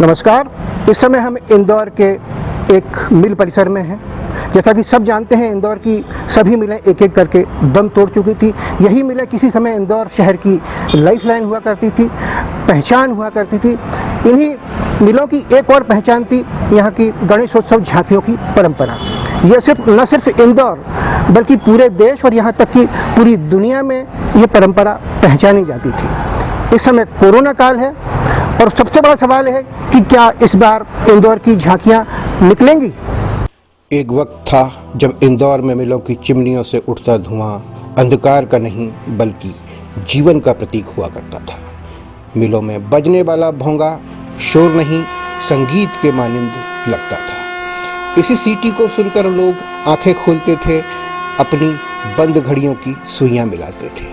नमस्कार। इस समय हम इंदौर के एक मिल परिसर में हैं। जैसा कि सब जानते हैं, इंदौर की सभी मिलें एक एक करके दम तोड़ चुकी थी। यही मिलें किसी समय इंदौर शहर की लाइफलाइन हुआ करती थी, पहचान हुआ करती थी। इन्हीं मिलों की एक और पहचान थी यहाँ की गणेशोत्सव झांकियों की परंपरा। यह न सिर्फ इंदौर बल्कि पूरे देश और यहाँ तक कि पूरी दुनिया में ये परंपरा पहचानी जाती थी। इस समय कोरोना काल है और सबसे बड़ा सवाल है कि क्या इस बार इंदौर की झांकियाँ निकलेंगी। एक वक्त था जब इंदौर में मिलों की चिमनियों से उठता धुआं अंधकार का नहीं बल्कि जीवन का प्रतीक हुआ करता था। मिलों में बजने वाला भोंगा शोर नहीं, संगीत के मानिंद लगता था। इसी सीटी को सुनकर लोग आंखें खोलते थे, अपनी बंद घड़ियों की सुइयां मिलाते थे।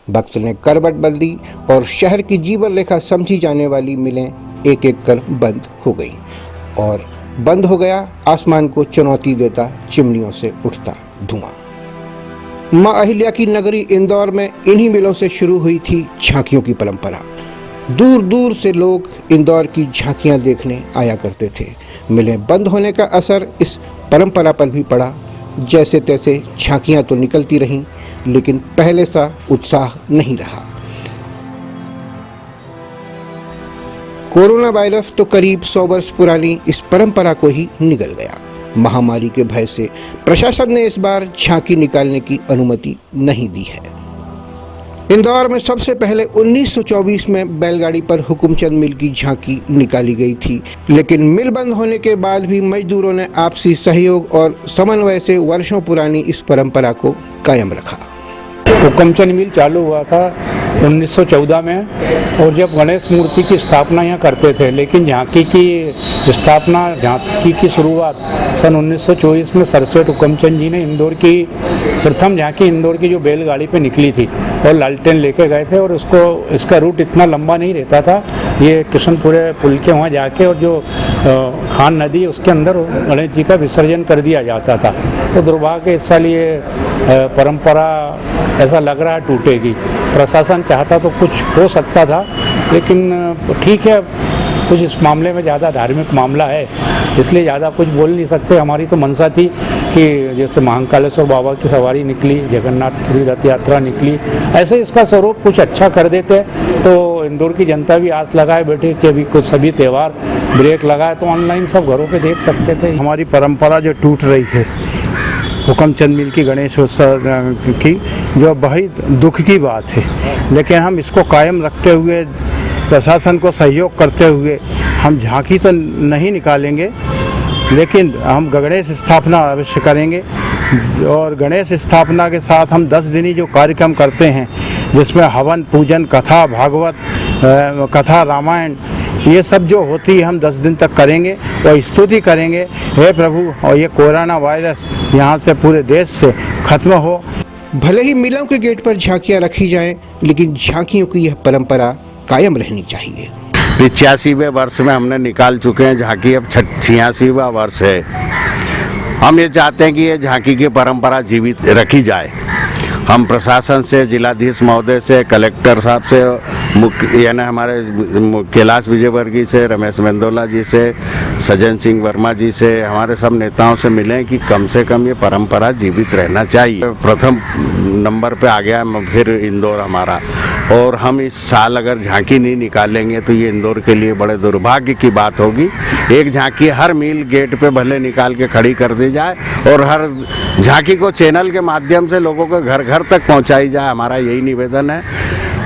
वक्त ने करवट बदल दी और शहर की जीवन रेखा समझी जाने वाली मिलें एक एक कर बंद हो गई और बंद हो गया आसमान को चुनौती देता चिमनियों से उठता धुआं। माँ अहिल्या की नगरी इंदौर में इन्हीं मिलों से शुरू हुई थी झांकियों की परंपरा। दूर दूर से लोग इंदौर की झांकियां देखने आया करते थे। मिलें बंद होने का असर इस परंपरा पर भी पड़ा। जैसे तैसे झांकियां तो निकलती रहीं, लेकिन पहले सा उत्साह नहीं रहा। कोरोना वायरस तो करीब 100 वर्ष पुरानी इस परंपरा को ही निगल गया। महामारी के भय से प्रशासन ने इस बार झांकी निकालने की अनुमति नहीं दी है। इंदौर में सबसे पहले 1924 में बैलगाड़ी पर हुकुमचंद मिल की झांकी निकाली गई थी, लेकिन मिल बंद होने के बाद भी मजदूरों ने आपसी सहयोग और समन्वय से वर्षों पुरानी इस परंपरा को कायम रखा। हुकुमचंद मिल चालू हुआ था 1914 में, और जब गणेश मूर्ति की स्थापना यहाँ करते थे, लेकिन झांकी की स्थापना, झांकी की शुरुआत सन 1924 में सरस्वत हुकुमचंद जी ने इंदौर की प्रथम झांकी इंदौर की जो बैलगाड़ी पे निकली थी और लालटेन लेके गए थे, और इसका रूट इतना लंबा नहीं रहता था। ये किशनपुरे पुल के वहाँ जाके और जो खान नदी उसके अंदर गणेश जी का विसर्जन कर दिया जाता था। तो दुर्भाग्य इस साल ये परंपरा ऐसा लग रहा है टूटेगी। प्रशासन चाहता तो कुछ हो सकता था, लेकिन ठीक है, कुछ इस मामले में ज़्यादा धार्मिक मामला है, इसलिए ज़्यादा कुछ बोल नहीं सकते। हमारी तो मंशा थी कि जैसे महाकालेश्वर बाबा की सवारी निकली, जगन्नाथपुरी रथ यात्रा निकली, ऐसे इसका स्वरूप कुछ अच्छा कर देते तो इंदौर की जनता भी आस लगाए बैठे कि अभी कुछ सभी त्यौहार ब्रेक लगाए तो ऑनलाइन सब घरों पे देख सकते थे। हमारी परंपरा जो टूट रही है हुकुमचंद मिल की गणेशोत्सव की, जो बहुत दुख की बात है, लेकिन हम इसको कायम रखते हुए, प्रशासन को सहयोग करते हुए हम झांकी तो नहीं निकालेंगे, लेकिन हम गणेश स्थापना अवश्य करेंगे। और गणेश स्थापना के साथ हम 10 दिनी जो कार्यक्रम करते हैं, जिसमें हवन, पूजन, कथा, भागवत कथा, रामायण, ये सब जो होती है हम 10 दिन तक करेंगे और स्तुति करेंगे, हे प्रभु, और ये कोरोना वायरस यहाँ से पूरे देश से खत्म हो। भले ही मिलों के गेट पर झांकियां रखी जाएं, लेकिन झांकियों की यह परंपरा कायम रहनी चाहिए। 85वें वर्ष में हमने निकाल चुके हैं झांकी, अब 86वां वर्ष है। हम ये चाहते हैं कि ये झांकी की परंपरा जीवित रखी जाए। हम प्रशासन से, जिलाधीश महोदय से, कलेक्टर साहब से, मुख्य यानी हमारे कैलाश विजयवर्गीय से, रमेश मेंदोला जी से, सज्जन सिंह वर्मा जी से, हमारे सब नेताओं से मिले कि कम से कम ये परंपरा जीवित रहना चाहिए। प्रथम नंबर पे आ गया फिर इंदौर हमारा, और हम इस साल अगर झांकी नहीं निकालेंगे तो ये इंदौर के लिए बड़े दुर्भाग्य की बात होगी। एक झांकी हर मील गेट पे भले निकाल के खड़ी कर दी जाए और हर झांकी को चैनल के माध्यम से लोगों के घर घर तक पहुंचाई जाए, हमारा यही निवेदन है।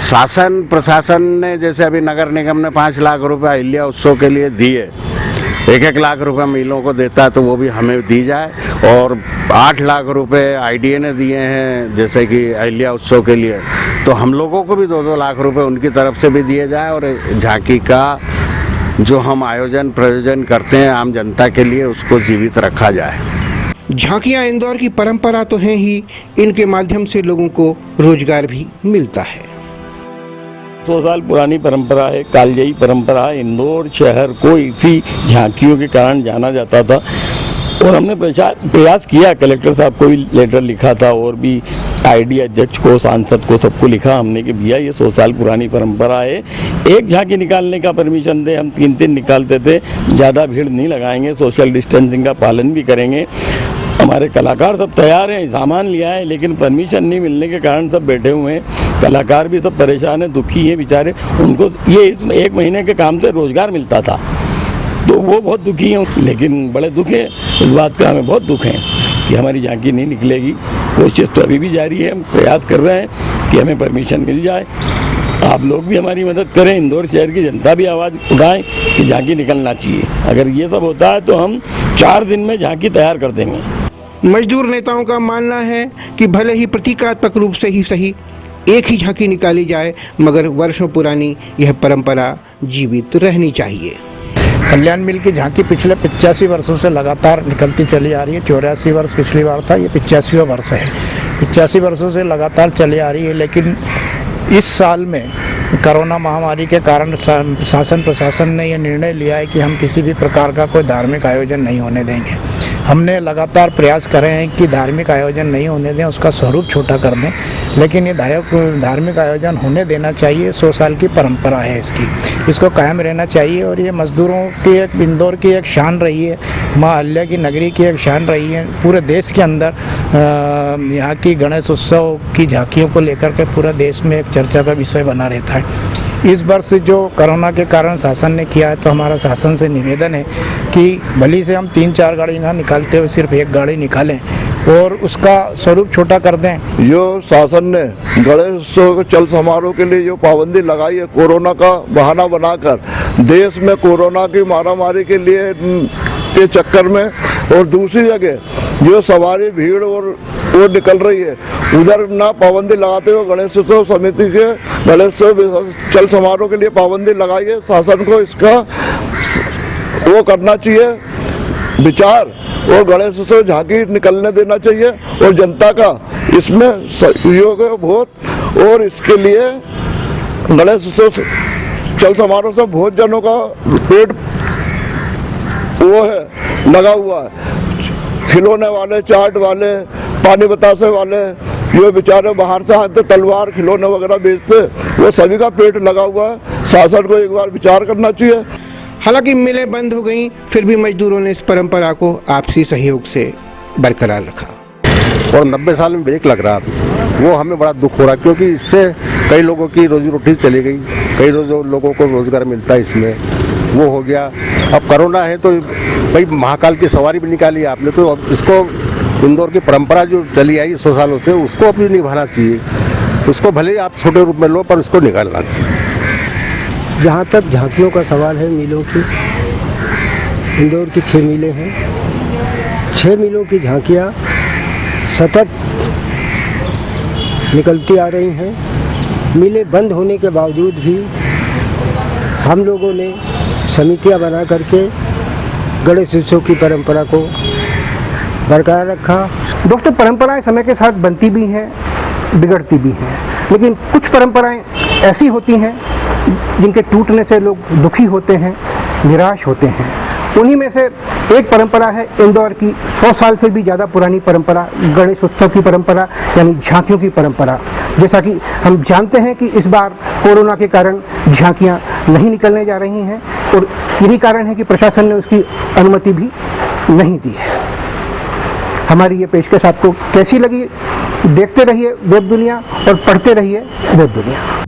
शासन प्रशासन ने, जैसे अभी नगर निगम ने 5 लाख रुपए अहिल्या उत्सव के लिए दिए, 1-1 लाख रुपए मिलों को देता है तो वो भी हमें दी जाए, और 8 लाख रुपए IDA ने दिए हैं जैसे कि अहिल्या उत्सव के लिए, तो हम लोगों को भी 2-2 लाख रुपए उनकी तरफ से भी दिए जाए, और झांकी का जो हम आयोजन प्रयोजन करते हैं आम जनता के लिए, उसको जीवित रखा जाए। झांकियां इंदौर की परंपरा तो हैं ही, इनके माध्यम से लोगों को रोजगार भी मिलता है। 100 साल पुरानी परंपरा है, कालजयी परंपरा है। इंदौर शहर को इसी झांकियों के कारण जाना जाता था। और हमने प्रयास किया, कलेक्टर साहब को भी लेटर लिखा था और भी आईडी अध्यक्ष को, सांसद को, सबको लिखा हमने कि भैया ये 100 साल पुरानी परंपरा है, एक झांकी निकालने का परमिशन दे। हम 3-3 निकालते थे, ज़्यादा भीड़ नहीं लगाएंगे, सोशल डिस्टेंसिंग का पालन भी करेंगे। हमारे कलाकार सब तैयार हैं, सामान लिया है, लेकिन परमिशन नहीं मिलने के कारण सब बैठे हुए हैं। कलाकार भी सब परेशान हैं, दुखी हैं बेचारे। उनको ये इस 1 महीने के काम से रोज़गार मिलता था, तो वो बहुत दुखी हैं। लेकिन बड़े दुख है, इस बात का हमें बहुत दुख है कि हमारी झांकी नहीं निकलेगी। कोशिश तो अभी भी जारी है, हम प्रयास कर रहे हैं कि हमें परमिशन मिल जाए। आप लोग भी हमारी मदद करें, इंदौर शहर की जनता भी आवाज़ उठाएं कि झांकी निकलना चाहिए। अगर ये सब होता है तो हम 4 दिन में झांकी तैयार कर देंगे। मजदूर नेताओं का मानना है कि भले ही प्रतीकात्मक रूप से ही सही एक ही झांकी निकाली जाए, मगर वर्षों पुरानी यह परंपरा जीवित रहनी चाहिए। कल्याण मिल की झांकी पिछले 85 वर्षों से लगातार निकलती चली आ रही है। 84 वर्ष पिछली बार था, ये 85वां वर्ष है। 85 वर्षों से लगातार चली आ रही है, लेकिन इस साल में कोरोना महामारी के कारण शासन प्रशासन ने यह निर्णय लिया है कि हम किसी भी प्रकार का कोई धार्मिक आयोजन नहीं होने देंगे। हमने लगातार प्रयास करे हैं कि धार्मिक आयोजन नहीं होने दें, उसका स्वरूप छोटा कर दें, लेकिन ये धार्मिक आयोजन होने देना चाहिए। 100 साल की परंपरा है इसको कायम रहना चाहिए। और ये मजदूरों की एक, इंदौर की एक शान रही है, माँ अहिल्या की नगरी की एक शान रही है। पूरे देश के अंदर यहाँ की गणेश उत्सव की झांकियों को लेकर के पूरा देश में एक चर्चा का विषय बना रहता है। इस वर्ष जो कोरोना के कारण शासन ने किया है, तो हमारा शासन से निवेदन है कि भली से हम 3-4 गाड़ी ना निकालते हुए सिर्फ एक गाड़ी निकालें और उसका स्वरूप छोटा कर दें। जो शासन ने गणेश के चल समारोह के लिए जो पाबंदी लगाई है, कोरोना का बहाना बनाकर देश में कोरोना की मारामारी के लिए के चक्कर में, और दूसरी जगह जो सवारी भीड़ और वो निकल रही है, उधर ना पाबंदी लगाते हुए गणेश उत्सव समिति के गणेश चल समारोह के लिए पाबंदी लगाई है। शासन को इसका वो करना चाहिए विचार, और गणेश उत्सव झांकी निकलने देना चाहिए, और जनता का इसमें सहयोग है बहुत। और इसके लिए गणेश उत्सव चल समारोह से बहुत जनों का पेट वो है लगा हुआ है। खिलौने वाले, चाट वाले, पानी बतासे वाले, जो बेचारे बाहर से आते तलवार खिलौने वगैरह बेचते, वो सभी का पेट लगा हुआ है। शासन को एक बार विचार करना चाहिए। हालांकि मिलें बंद हो गईं, फिर भी मजदूरों ने इस परंपरा को आपसी सहयोग से बरकरार रखा। और 90 साल में ब्रेक लग रहा है, वो हमें बड़ा दुख हो रहा है, क्योंकि इससे कई लोगों की रोजी रोटी चली गई, कई लोगों को रोजगार मिलता है इसमें, वो हो गया। अब कोरोना है तो भाई महाकाल की सवारी भी निकाली आपने, तो अब इसको इंदौर की परंपरा जो चली आई 100 सालों से, उसको अपनी निभाना चाहिए। उसको भले ही आप छोटे रूप में लो, पर उसको निकालना चाहिए। जहाँ तक झांकियों का सवाल है, मिलों की, इंदौर की 6 मिलें हैं। 6 मिलों की झांकियाँ सतत निकलती आ रही हैं। मिलें बंद होने के बावजूद भी हम लोगों ने समितियां बना करके गणेश उत्सव की परंपरा को बरकरार रखा। दोस्तों, परंपराएं समय के साथ बनती भी हैं, बिगड़ती भी हैं, लेकिन कुछ परंपराएं ऐसी होती हैं जिनके टूटने से लोग दुखी होते हैं, निराश होते हैं। उन्हीं में से एक परंपरा है इंदौर की 100 साल से भी ज़्यादा पुरानी परंपरा, गणेश उत्सव की परंपरा, यानी झांकियों की परंपरा। जैसा कि हम जानते हैं कि इस बार कोरोना के कारण झांकियां नहीं निकलने जा रही हैं, और यही कारण है कि प्रशासन ने उसकी अनुमति भी नहीं दी है। हमारी ये पेशकश आपको कैसी लगी? देखते रहिए वेब दुनिया और पढ़ते रहिए वेब दुनिया।